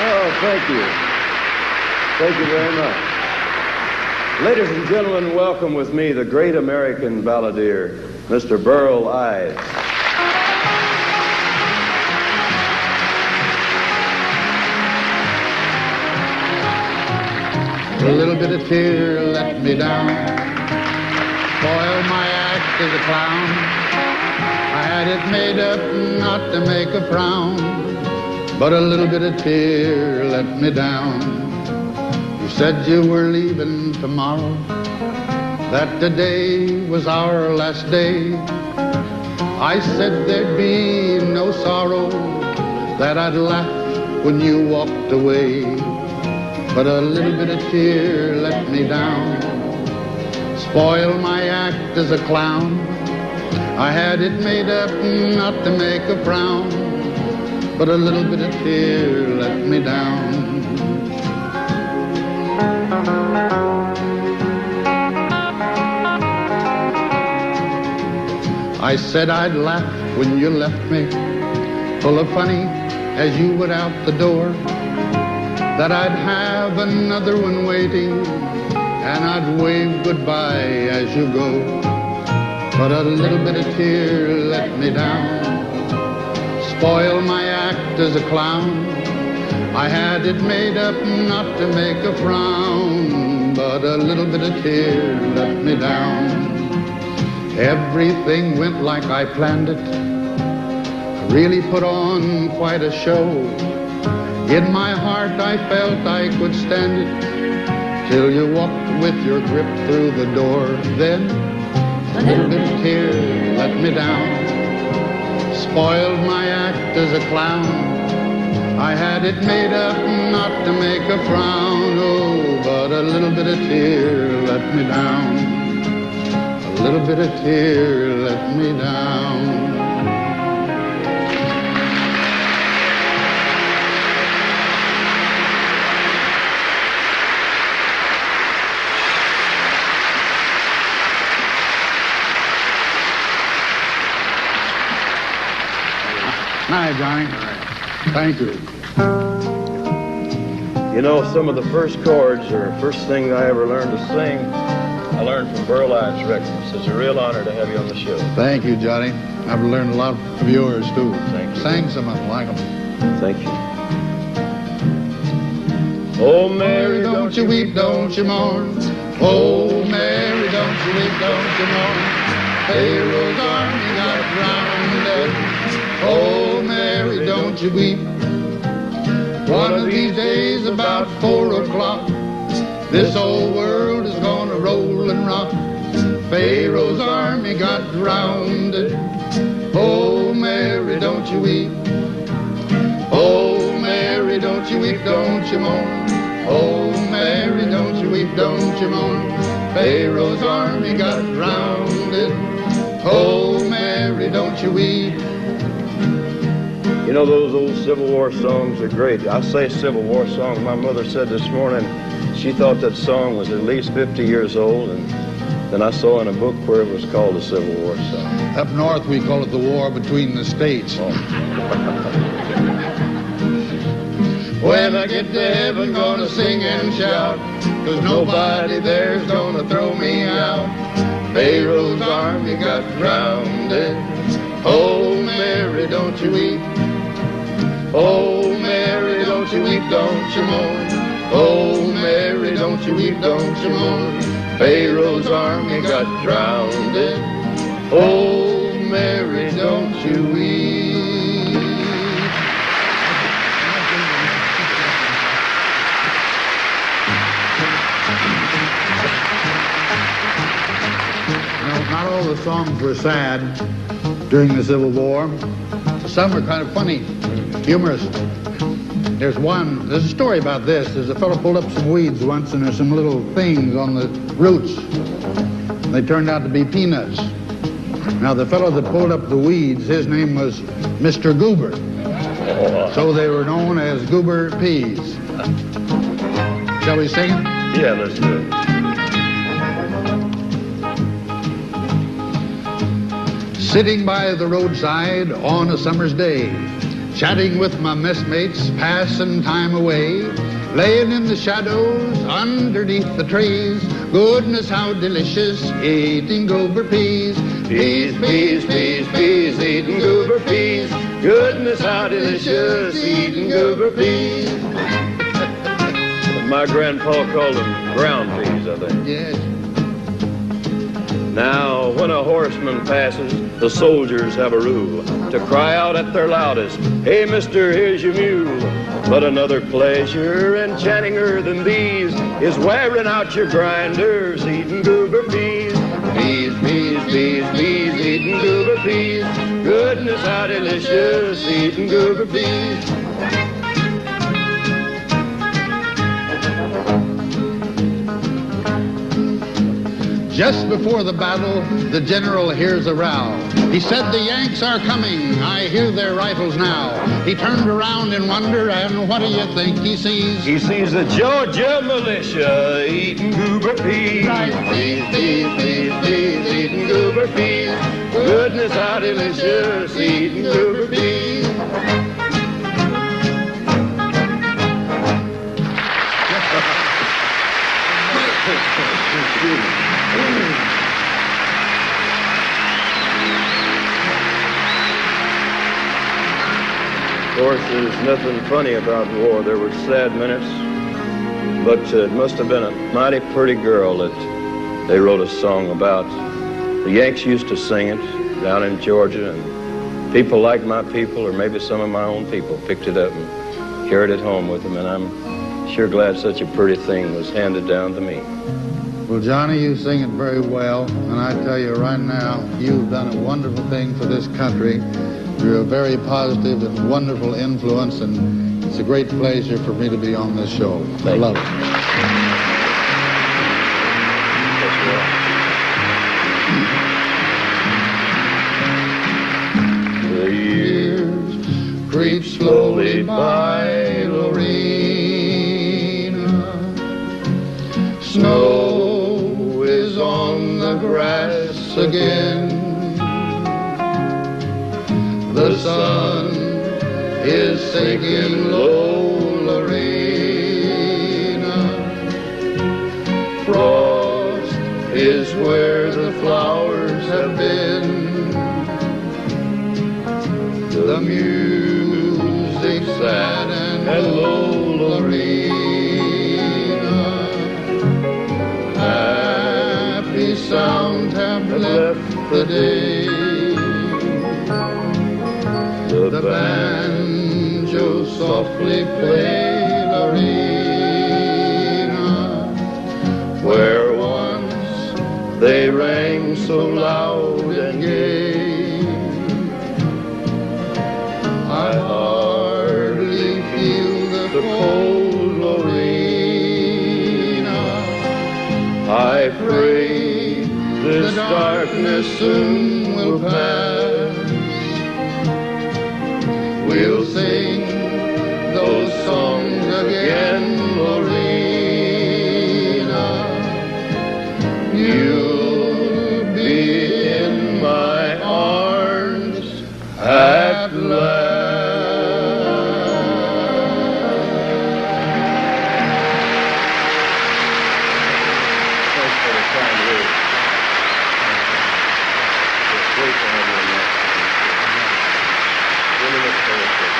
Oh, thank you. Thank you very much. Ladies and gentlemen, welcome with me the great American balladeer, Mr. Burl Ives. A little bit of tear let me down, spoil my act as a clown. I had it made up not to make a frown, but a little bit of tear let me down. You said you were leaving tomorrow, that today was our last day. I said there'd be no sorrow, that I'd laugh when you walked away. But a little bit of tear let me down, spoil my act as a clown. I had it made up not to make a frown, but a little bit of tear let me down. I said I'd laugh when you left me, full of funny as you went out the door, that I'd have another one waiting, and I'd wave goodbye as you go. But a little bit of tear let me down, spoil my act as a clown. I had it made up not to make a frown, but a little bit of tear let me down. Everything went like I planned it, I really put on quite a show. In my heart I felt I could stand it, till you walked with your grip through the door. Then a little bit of tear let me down, spoiled my act as a clown. I had it made up not to make a frown, oh, but a little bit of tear let me down. A little bit of tear let me down. Hi, Johnny. Thank you. You know, some of the first chords or first thing I ever learned to sing, I learned from Burl Ives records. It's a real honor to have you on the show. Thank you, Johnny. I've learned a lot of yours, too. Thank you. Sang some of them, like them. Thank you. Oh, Mary, don't you weep, don't you mourn. Oh, Mary, don't you weep, don't you mourn. Pharaoh's army got drowned. Oh, Mary, don't you weep. One of these days about 4 o'clock, this old world is gonna roll and rock. Pharaoh's army got drowned. Oh, Mary, don't you weep. Oh, Mary, don't you weep, don't you mourn. Oh, Mary, don't you weep, don't you mourn. Pharaoh's army got drowned. Oh, Mary, don't you weep. You know, those old Civil War songs are great. I say Civil War song. My mother said this morning she thought that song was at least 50 years old, and then I saw in a book where it was called a Civil War song. Up north, we call it the war between the states. Oh. When I get to heaven, gonna sing and shout, 'cause nobody there's gonna throw me out. Pharaoh's army got drowned. Oh, Mary, don't you weep. Oh, Mary, don't you weep, don't you mourn. Oh, Mary, don't you weep, don't you mourn. Pharaoh's army got drowned. Oh, Mary, don't you weep. No, not all the songs were sad during the Civil War. Some are kind of funny, humorous. There's a story about this. There's a fellow pulled up some weeds once, and there's some little things on the roots. They turned out to be peanuts. Now, the fellow that pulled up the weeds, his name was Mr. Goober. So they were known as Goober peas. Shall we sing it? Yeah, let's do it. Sitting by the roadside on a summer's day, chatting with my messmates, passing time away, laying in the shadows underneath the trees. Goodness, how delicious eating goober peas. Peas, peas, peas, peas, eating goober peas. Goodness, how delicious eating goober peas. My grandpa called them ground peas, I think. Yes. Now, when a horseman passes, the soldiers have a rule to cry out at their loudest, "Hey, mister, here's your mule." But another pleasure enchantinger than these is wearing out your grinders, eating goober peas. Peas, peas, peas, peas, eating goober peas. Goodness, how delicious eating goober peas. Just before the battle, the general hears a row. He said, "The Yanks are coming, I hear their rifles now." He turned around in wonder, and what do you think he sees? He sees the Georgia militia eating goober peas. Peas, peas, peas, peas, eating goober peas. Goodness, how delicious eating goober peas. Of course, there's nothing funny about war. There were sad minutes, but it must have been a mighty pretty girl that they wrote a song about. The Yanks used to sing it down in Georgia, and people like my people, or maybe some of my own people, picked it up and carried it home with them, and I'm sure glad such a pretty thing was handed down to me. Well, Johnny, you sing it very well, and I tell you right now, you've done a wonderful thing for this country. You're a very positive and wonderful influence, and it's a great pleasure for me to be on this show. I love it. The years creep slowly by, Lorena. Snow is on the grass again. The sun is sinking low, Lorena. Frost is where the flowers have been. The music's sad and low, Lorena. Happy sounds have left the day. The banjo softly play, Lorena, where once they rang so loud and gay. I hardly feel the cold, Lorena. I pray this darkness soon will pass. We'll sing those songs again, Lorena. You'll be in my arms at last. Thanks for the kind words. It's great to have you in that. Really look forward to it.